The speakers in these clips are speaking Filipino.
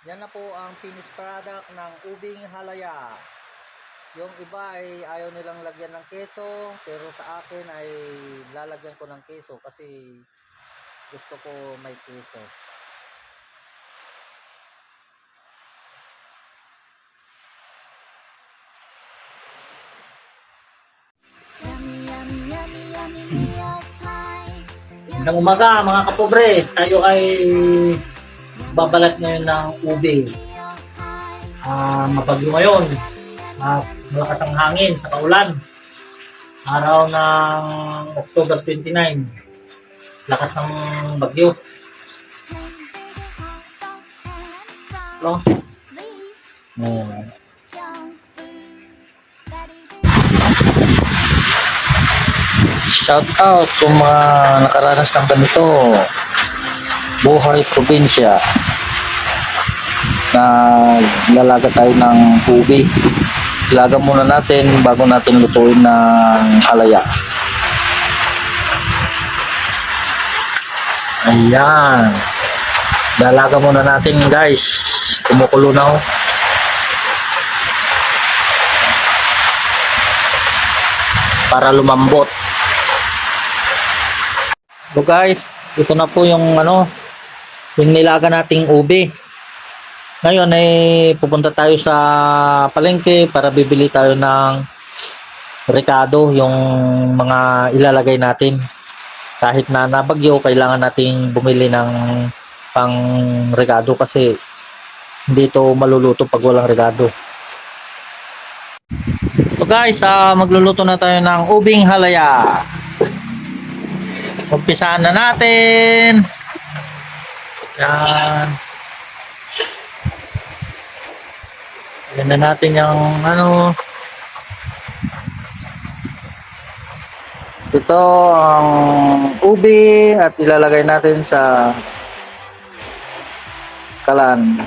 Yan na po ang finished product ng ubing halaya. Yung iba ay ayaw nilang lagyan ng keso, pero sa akin ay lalagyan ko ng keso kasi gusto ko may keso. Magandang umaga mga kapobre, tayo ay babalat ngayon ng ube. Mapagyo ngayon, malakas ang hangin sa kaulan. Araw ng October 29, lakas ng bagyo. No? Shout out kung mga nakaranas ng ganito. Buhay probinsya. Naglalagay tayo ng ube. Ilaga muna natin bago natin lutuin ng halaya. Ayan. Dalaga muna natin guys. Kumukulo na ho. Para lumambot. So guys, ito na po yung yung nilaga nating ube. Ngayon ay pupunta tayo sa palengke para bibili tayo ng rekado, yung mga ilalagay natin. Kahit na nabagyo, kailangan nating bumili ng pang rekado kasi hindi ito maluluto pag walang rekado. So guys, magluluto na tayo ng ubing halaya. Umpisahan na natin. Yan. Yan na natin yung ito ang ubi at ilalagay natin sa kalan.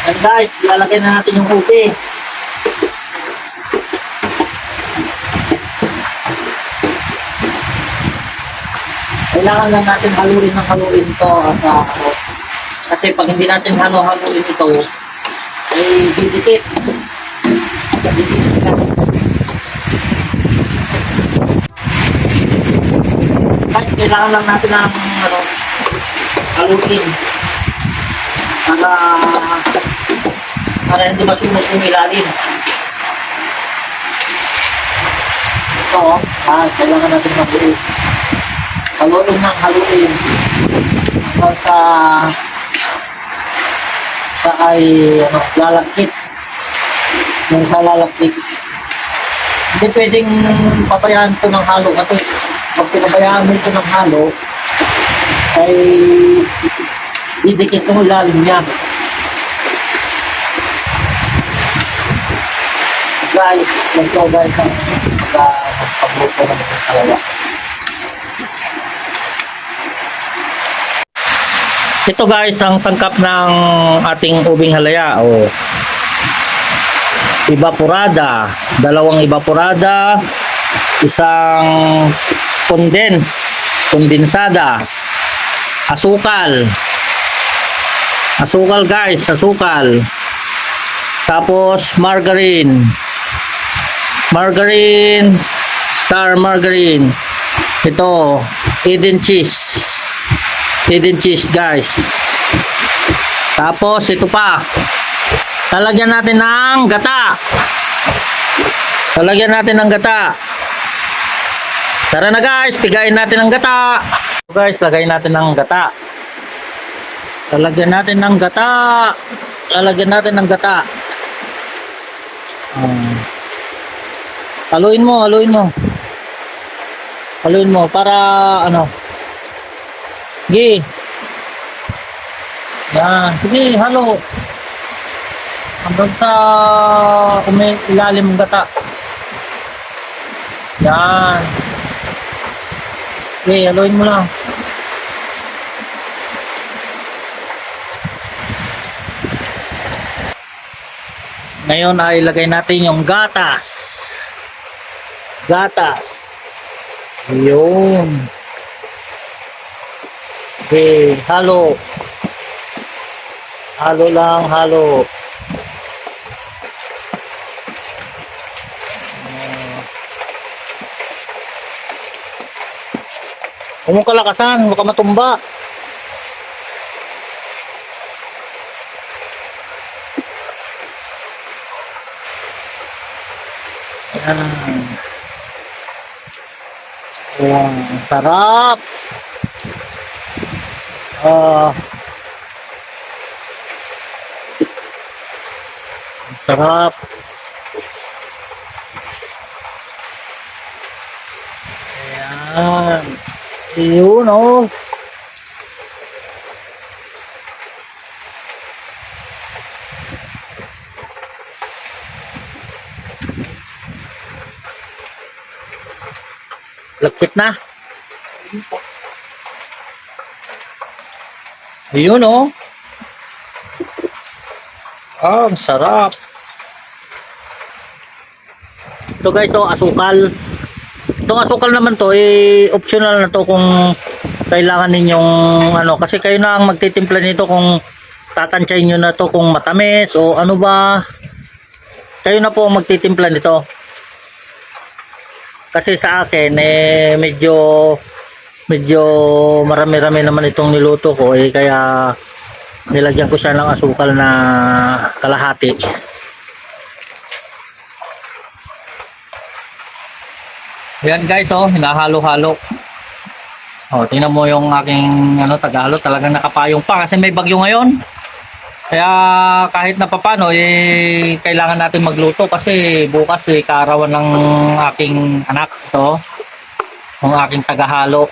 And guys, ilalagay na natin yung ubi. Kailangan lang natin haluin ito at kasi pag hindi natin haluin ito ay didikit. Kahit kailangan lang natin ng haluin para hindi masunog yung ilalim. Ito, kailangan natin haluin. Haluin hanggang sa ay lalagkit. Yung sa lalagkit. Hindi pwedeng pabayaan ito ng halo kasi pag pinabayaan mo ito ng halo ay didikit yung ilalim niya. Guys, ito guys ang pagluto ng halaya. Ito guys ang sangkap ng ating ubing halaya. Evaporada, dalawang evaporada, isang kondensada, asukal guys, asukal, tapos margarine, star margarine, ito Eden cheese guys. Tapos ito pa, lalagyan natin ng gata. Tara na guys, pigain natin ang gata. Guys, lagay natin ng gata. Lalagyan natin ng gata. Haluin mo para Sige. Yan. Sige, halo. Hanggang sa ilalim ng gata. Yan. Sige, haluin mo lang. Ngayon ay ilagay natin yung gatas. Gatas. Yun. Okay, halo. Halo lang, halo. Huwag mong kalakasan, baka matumba. Ayan. Ayan, sarap. Sarap. Ayan. Yun, oh. Lapit na. Ayun, oh. Ang sarap. Ito guys, oh, asukal. Itong asukal naman to, optional na to kung kailangan ninyong ano, kasi kayo na ang magtitimpla nito kung tatansyahin nyo na to kung matamis o ano ba. Kayo na po ang magtitimpla nito. Kasi sa akin, medyo marami-rami naman itong niluto ko, kaya nilagyan ko siya ng asukal na kalahati. Yan guys, oh, hinahalo-halo. Oh, tingnan mo yung aking ano, tagahalo, talagang nakapayong pa kasi may bagyo ngayon. Kaya kahit na papano, kailangan natin magluto kasi bukas kaarawan ng aking anak to, ng aking tagahalo.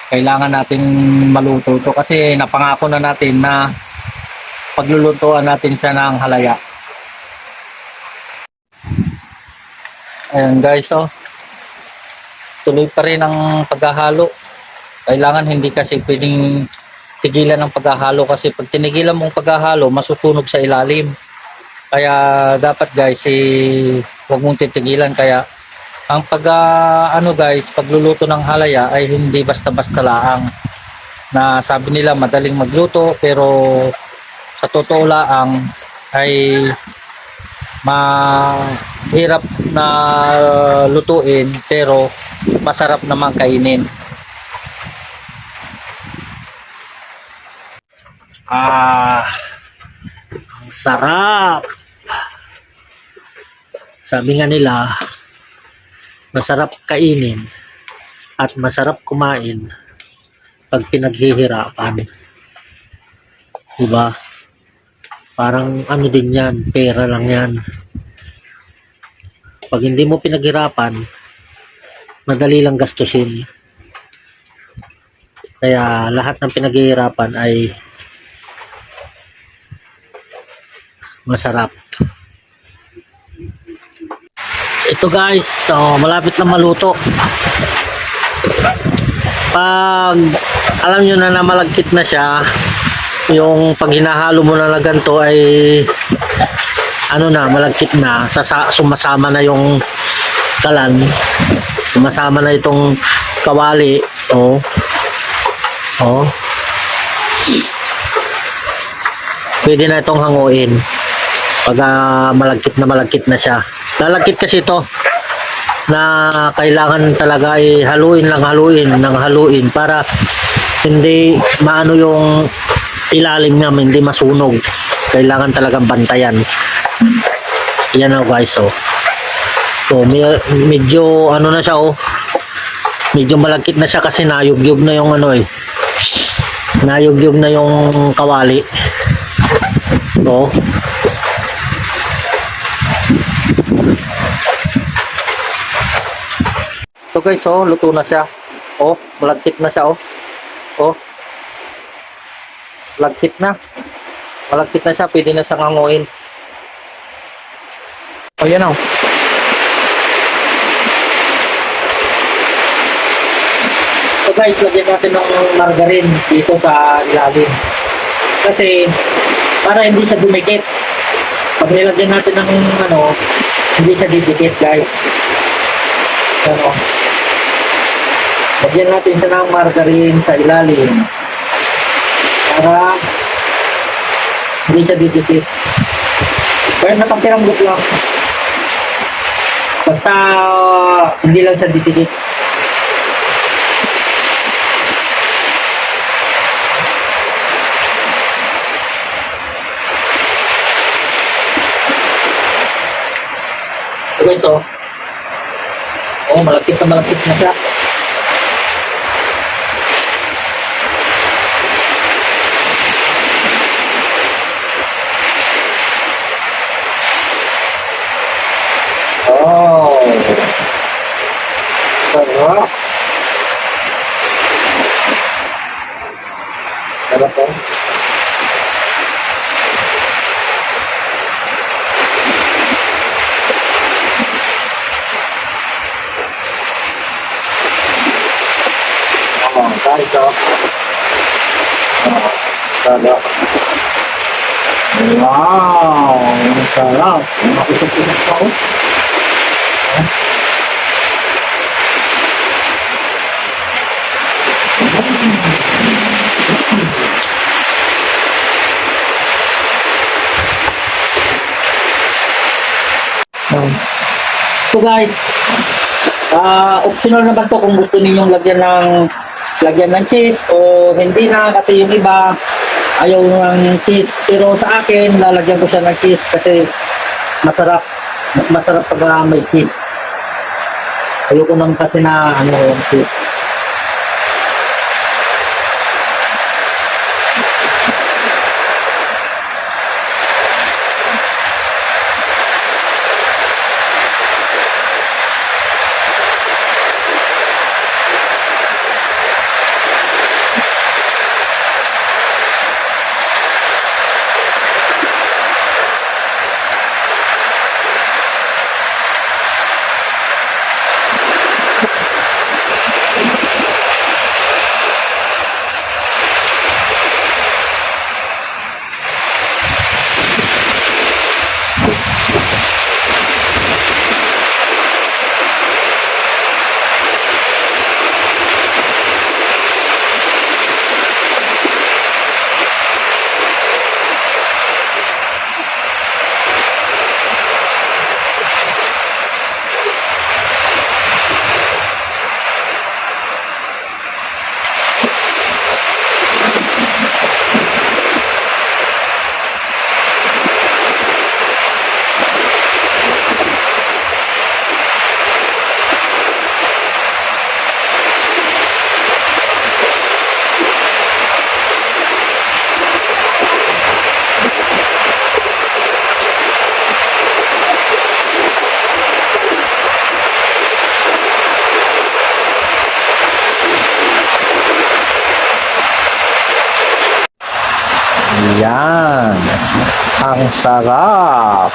Kailangan natin maluto to kasi napangako na natin na paglulutuan natin siya ng halaya. Ayan guys, oh. Tuloy pa rin ang paghahalo. Kailangan hindi kasi pwedeng tigilan ng paghahalo kasi pag tinigilan mong paghahalo, masusunog sa ilalim. Kaya dapat guys, huwag mong titigilan. Kaya ang pagluluto ng halaya ay hindi basta-basta laang. Na sabi nila madaling magluto pero sa totoo laang ay mahirap na lutuin pero masarap naman kainin. Ang sarap. Sabi nga nila, masarap kainin at masarap kumain pag pinaghihirapan. Diba? Parang ano din yan, pera lang yan. Pag hindi mo pinaghirapan, madali lang gastusin. Kaya lahat ng pinaghihirapan ay masarap. Ito guys, so malapit na maluto. Pag alam nyo na malagkit na siya, yung pag hinahalo mo na ganito ay ano na, malagkit na, sumasama na yung kalan, sumasama na itong kawali. Oh. Pwede na itong hanguin pag malagkit na siya. Lalagkit kasi ito na kailangan talaga ay haluin para hindi maano yung ilalim niya, hindi masunog. Kailangan talagang bantayan. Yan o guys, oh. So, medyo ano na siya, oh. Medyo malagkit na siya kasi nayugyug na yung ano nayugyug na yung kawali. So, so guys, oh, luto na siya. Oh, malagkit na siya, oh. Oh. Malagkit na siya, pwede na siyang hanguin. O yan o. So guys, lagyan natin ng margarine dito sa ilalim kasi para hindi siya dumikit. Pag nilagyan natin ng ano, hindi siya didikit guys. Ano, lagyan natin siya ng margarine sa ilalim para hindi siya didikit. Kaya napapiranggot lang. Basta hindi lang siya didikit. Okay, so, malapit na siya. Oh, sarap. Sarap po. Guys, sarap. Wow, sarap. Makusap-kusap pa ako. So guys, optional naman to kung gusto ninyong lagyan ng cheese o hindi na, kasi yung iba ayaw ng cheese, pero sa akin lalagyan ko siya ng cheese kasi masarap, mas masarap pag may cheese. Ayoko naman kasi na yung cheese. Yan. Ang sarap.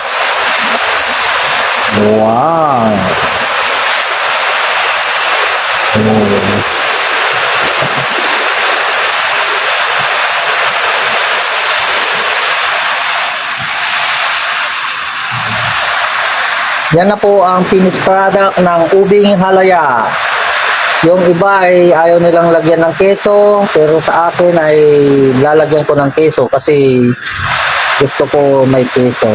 Wow. Yan na po ang finished product ng ubing halaya. Yung iba ay ayaw nilang lagyan ng keso, pero sa akin ay lalagyan ko ng keso kasi gusto ko may keso.